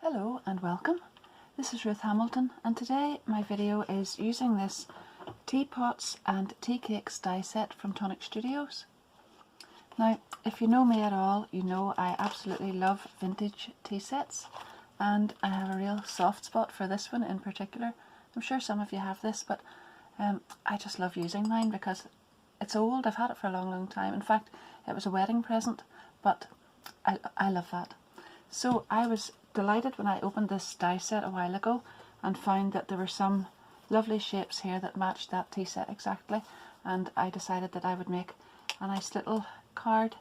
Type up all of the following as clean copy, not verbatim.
Hello and welcome. This is Ruth Hamilton, and today my video is using this Teapots and Teacakes die set from Tonic Studios. Now, if you know me at all, you know I absolutely love vintage tea sets, and I have a real soft spot for this one in particular. I'm sure some of you have this, but I just love using mine because it's old. I've had it for a long time. In fact, it was a wedding present, but I love that. So I was delighted when I opened this die set a while ago and found that there were some lovely shapes here that matched that tea set exactly, and I decided that I would make a nice little card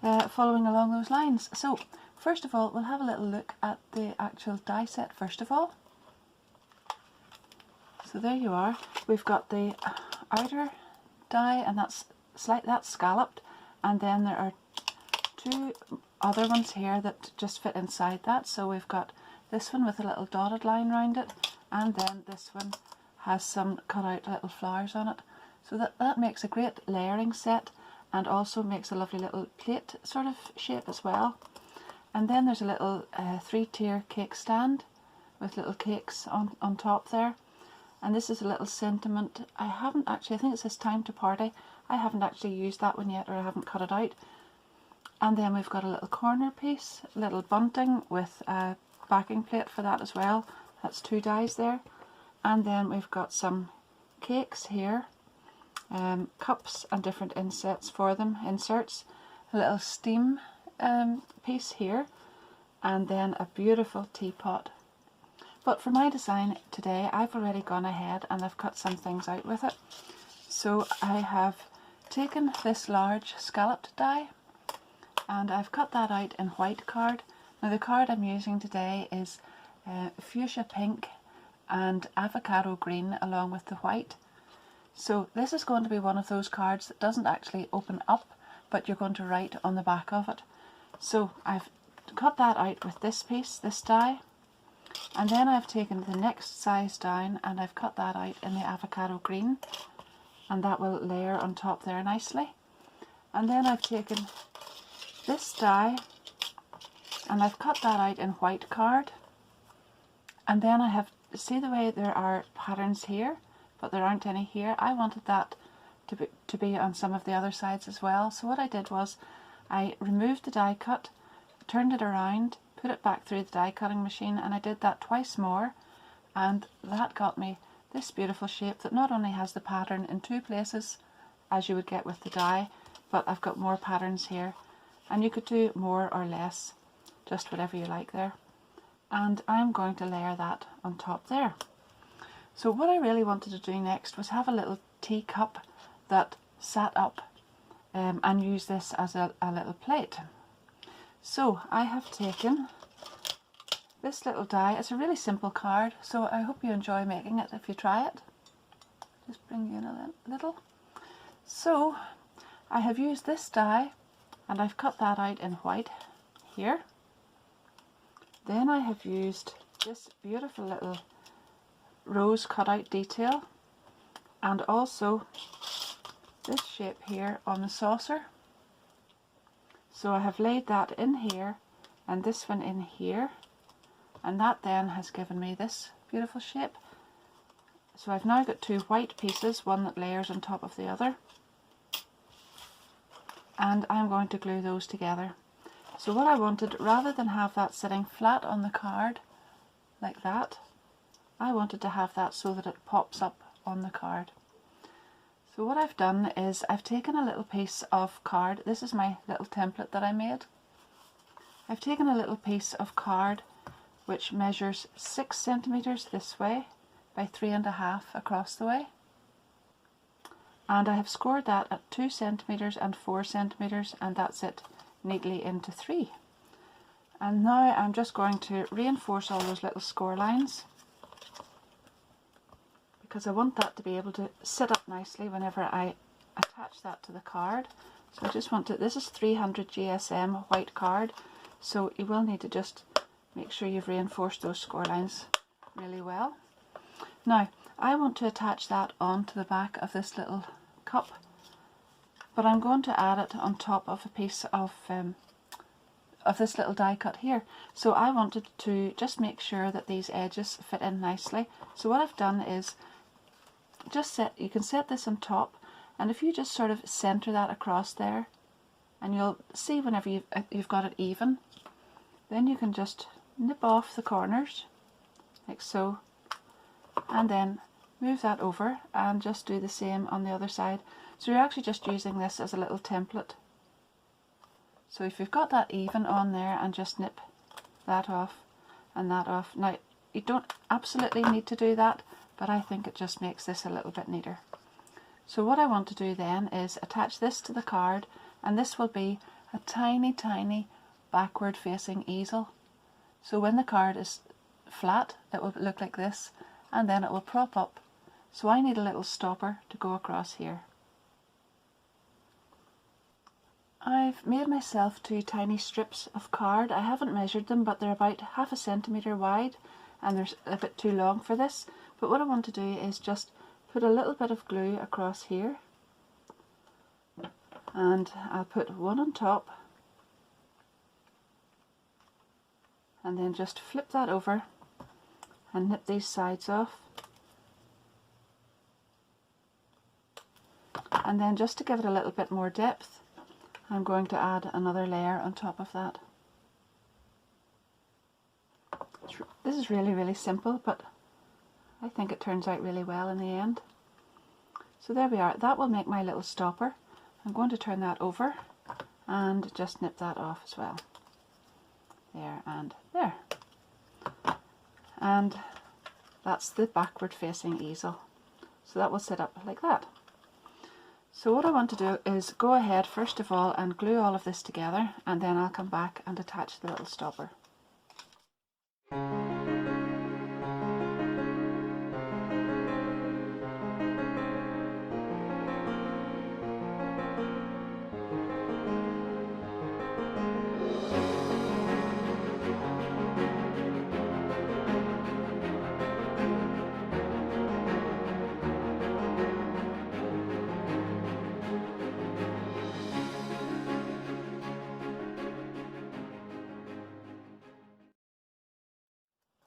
following along those lines. So first of all, we'll have a little look at the actual die set first of all. So there you are. We've got the outer die, and that's scalloped, and then there are two other ones here that just fit inside that. So we've got this one with a little dotted line around it, and then this one has some cut out little flowers on it. So that makes a great layering set, and also makes a lovely little plate sort of shape as well. And then there's a little 3-tier cake stand with little cakes on top there. And this is a little sentiment. I think it says time to party. I haven't actually used that one yet, or I haven't cut it out. And then we've got a little corner piece, a little bunting with a backing plate for that as well. That's 2 dies there. And then we've got some cakes here, cups and different inserts for them, a little steam piece here, and then a beautiful teapot. But for my design today, I've already gone ahead and I've cut some things out with it. So I have taken this large scalloped die, and I've cut that out in white card. Now the card I'm using today is fuchsia pink and avocado green along with the white. So this is going to be one of those cards that doesn't actually open up, but you're going to write on the back of it. So I've cut that out with this piece, this die, and then I've taken the next size down and I've cut that out in the avocado green, and that will layer on top there nicely. And then I've taken this die and I've cut that out in white card, and then I have, see the way there are patterns here but there aren't any here? I wanted that to be on some of the other sides as well. So what I did was I removed the die cut, turned it around, put it back through the die cutting machine, and I did that twice more, and that got me this beautiful shape that not only has the pattern in 2 places as you would get with the die, but I've got more patterns here. And you could do more or less, just whatever you like there. And I'm going to layer that on top there. So what I really wanted to do next was have a little teacup that sat up and use this as a little plate. So I have taken this little die. It's a really simple card, so I hope you enjoy making it if you try it. Just bring you in a little. So I have used this die, and I've cut that out in white here. Then I have used this beautiful little rose cut out detail, and also this shape here on the saucer. So I have laid that in here and this one in here, and that then has given me this beautiful shape. So I've now got 2 white pieces, one that layers on top of the other, and I'm going to glue those together. So what I wanted, rather than have that sitting flat on the card like that, I wanted to have that so that it pops up on the card. So what I've done is I've taken a little piece of card. This is my little template that I made. I've taken a little piece of card which measures 6 centimeters this way by 3.5 across the way. And I have scored that at 2 centimeters and 4 centimeters, and that's it neatly into 3. And now I'm just going to reinforce all those little score lines, because I want that to be able to sit up nicely whenever I attach that to the card. So I just want to, this is 300 GSM white card, so you will need to just make sure you've reinforced those score lines really well. Now I want to attach that onto the back of this little cup, but I'm going to add it on top of a piece of of this little die cut here. So I wanted to just make sure that these edges fit in nicely. So what I've done is just you can set this on top, and if you just sort of center that across there, and you'll see whenever you've got it even, then you can just nip off the corners like so, and then move that over and just do the same on the other side. So you're actually just using this as a little template. So if you've got that even on there, and just nip that off and that off. Now you don't absolutely need to do that, but I think it just makes this a little bit neater. So what I want to do then is attach this to the card, and this will be a tiny, tiny backward facing easel. So when the card is flat, it will look like this, and then it will prop up. So I need a little stopper to go across here. I've made myself 2 tiny strips of card. I haven't measured them, but they're about 1/2 centimetre wide, and they're a bit too long for this. But what I want to do is just put a little bit of glue across here, and I'll put one on top, and then just flip that over and nip these sides off. And then just to give it a little bit more depth, I'm going to add another layer on top of that. This is really, really simple, but I think it turns out really well in the end. So there we are. That will make my little stopper. I'm going to turn that over and just nip that off as well. There and there. And that's the backward facing easel. So that will sit up like that. So what I want to do is go ahead first of all and glue all of this together, and then I'll come back and attach the little stopper.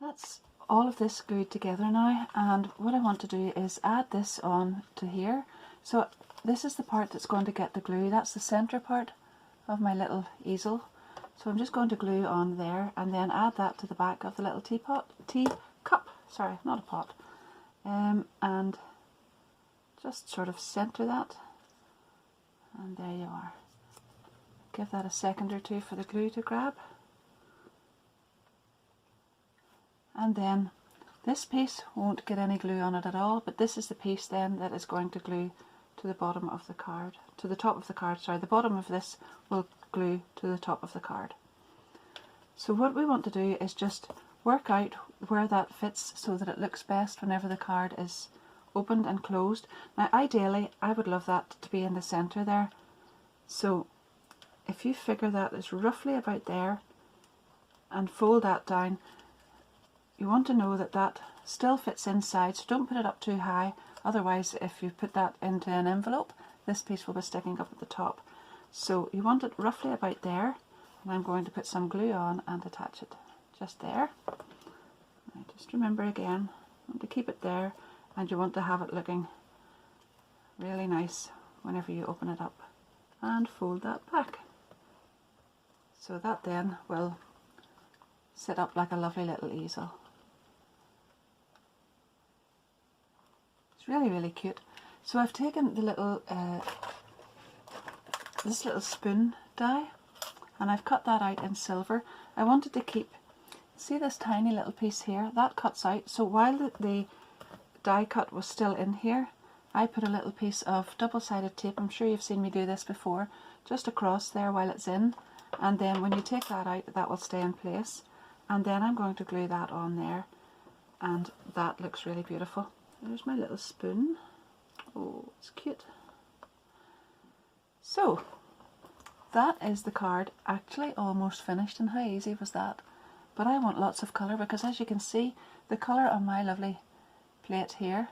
That's all of this glued together now, and what I want to do is add this on to here. So this is the part that's going to get the glue. That's the center part of my little easel. So I'm just going to glue on there, and then add that to the back of the little teacup, sorry, not a pot, and just sort of center that, and there you are. Give that a second or two for the glue to grab. And then this piece won't get any glue on it at all, but this is the piece then that is going to glue to the bottom of the card, to the top of the card, sorry, the bottom of this will glue to the top of the card. So what we want to do is just work out where that fits so that it looks best whenever the card is opened and closed. Now ideally I would love that to be in the center there, so if you figure that is roughly about there and fold that down, you want to know that that still fits inside, so don't put it up too high, otherwise if you put that into an envelope, this piece will be sticking up at the top. So you want it roughly about there, and I'm going to put some glue on and attach it just there. Now just remember again, you want to keep it there, and you want to have it looking really nice whenever you open it up, and fold that back. So that then will sit up like a lovely little easel. It's really, really cute. So I've taken the little, this little spoon die, and I've cut that out in silver. I wanted to keep, see this tiny little piece here, that cuts out, so while the die cut was still in here, I put a little piece of double-sided tape, I'm sure you've seen me do this before, just across there while it's in, and then when you take that out, that will stay in place, and then I'm going to glue that on there, and that looks really beautiful. There's my little spoon. Oh, it's cute. So that is the card actually almost finished, and how easy was that? But I want lots of colour, because as you can see, the colour on my lovely plate here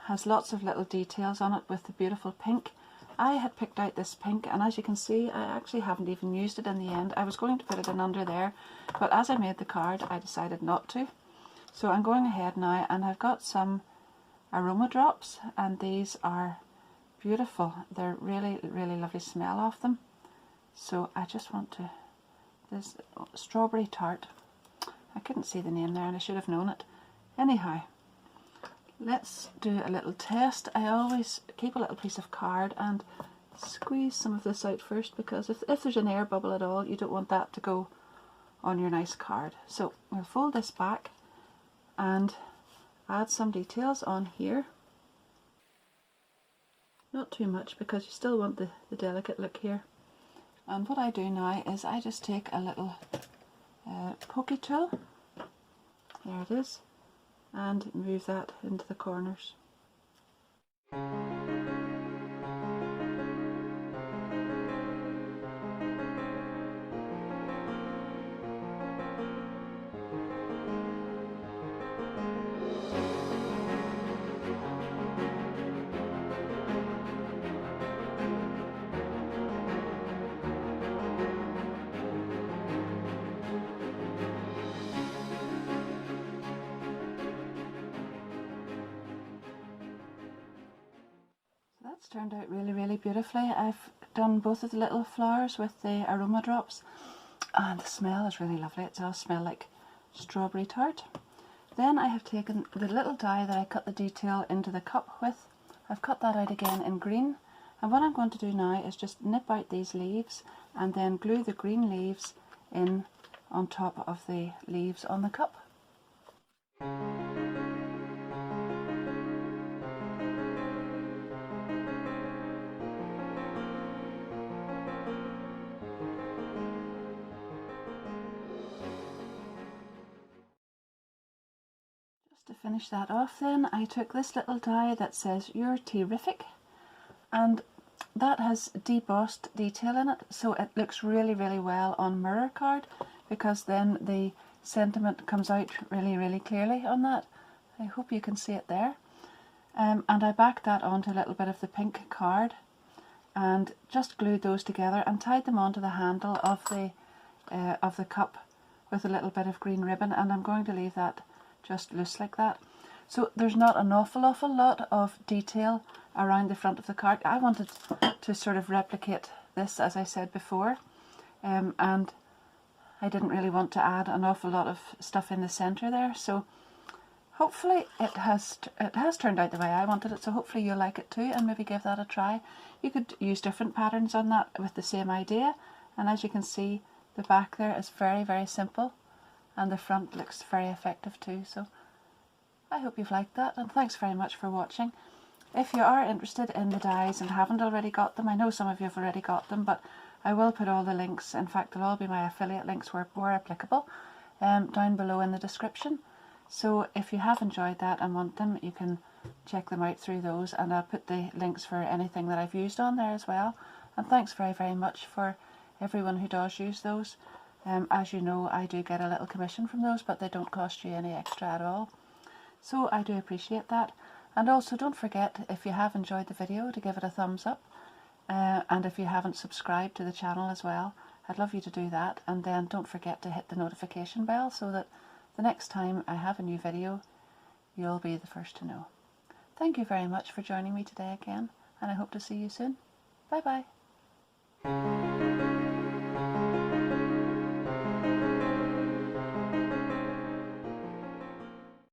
has lots of little details on it with the beautiful pink, I had picked out this pink, and as you can see, I actually haven't even used it in the end. I was going to put it in under there, but as I made the card, I decided not to. So I'm going ahead now, and I've got some Aroma Drops, and these are beautiful. They're really, really lovely smell off them. So I just want to, this strawberry tart. I couldn't see the name there, and I should have known it. Anyhow, let's do a little test. I always keep a little piece of card and squeeze some of this out first, because if there's an air bubble at all, you don't want that to go on your nice card. So we'll fold this back and add some details on here. Not too much, because you still want the delicate look here. And what I do now is I just take a little pokey tool, there it is, and move that into the corners. That's turned out really, really beautifully. I've done both of the little flowers with the Aroma Drops, and the smell is really lovely. It does smell like strawberry tart. Then I have taken the little die that I cut the detail into the cup with. I've cut that out again in green, and what I'm going to do now is just nip out these leaves and then glue the green leaves in on top of the leaves on the cup. To finish that off then, I took this little die that says "You're Terrific," and that has debossed detail in it, so it looks really, really well on mirror card, because then the sentiment comes out really, really clearly on that. I hope you can see it there. And I backed that onto a little bit of the pink card and just glued those together and tied them onto the handle of the cup with a little bit of green ribbon, and I'm going to leave that just loose like that. So there's not an awful lot of detail around the front of the card. I wanted to sort of replicate this, as I said before, and I didn't really want to add an awful lot of stuff in the centre there. So hopefully it has turned out the way I wanted it, so hopefully you'll like it too and maybe give that a try. You could use different patterns on that with the same idea, and as you can see, the back there is very, very simple, and the front looks very effective too. So I hope you've liked that, and thanks very much for watching. If you are interested in the dies and haven't already got them, I know some of you have already got them, but I will put all the links, in fact they'll all be my affiliate links where applicable, down below in the description. So if you have enjoyed that and want them, you can check them out through those, and I'll put the links for anything that I've used on there as well. And thanks very, very much for everyone who does use those. As you know, I do get a little commission from those, but they don't cost you any extra at all. So I do appreciate that. And also don't forget, if you have enjoyed the video, to give it a thumbs up. And if you haven't subscribed to the channel as well, I'd love you to do that. And then don't forget to hit the notification bell so that the next time I have a new video, you'll be the first to know. Thank you very much for joining me today again, and I hope to see you soon. Bye bye.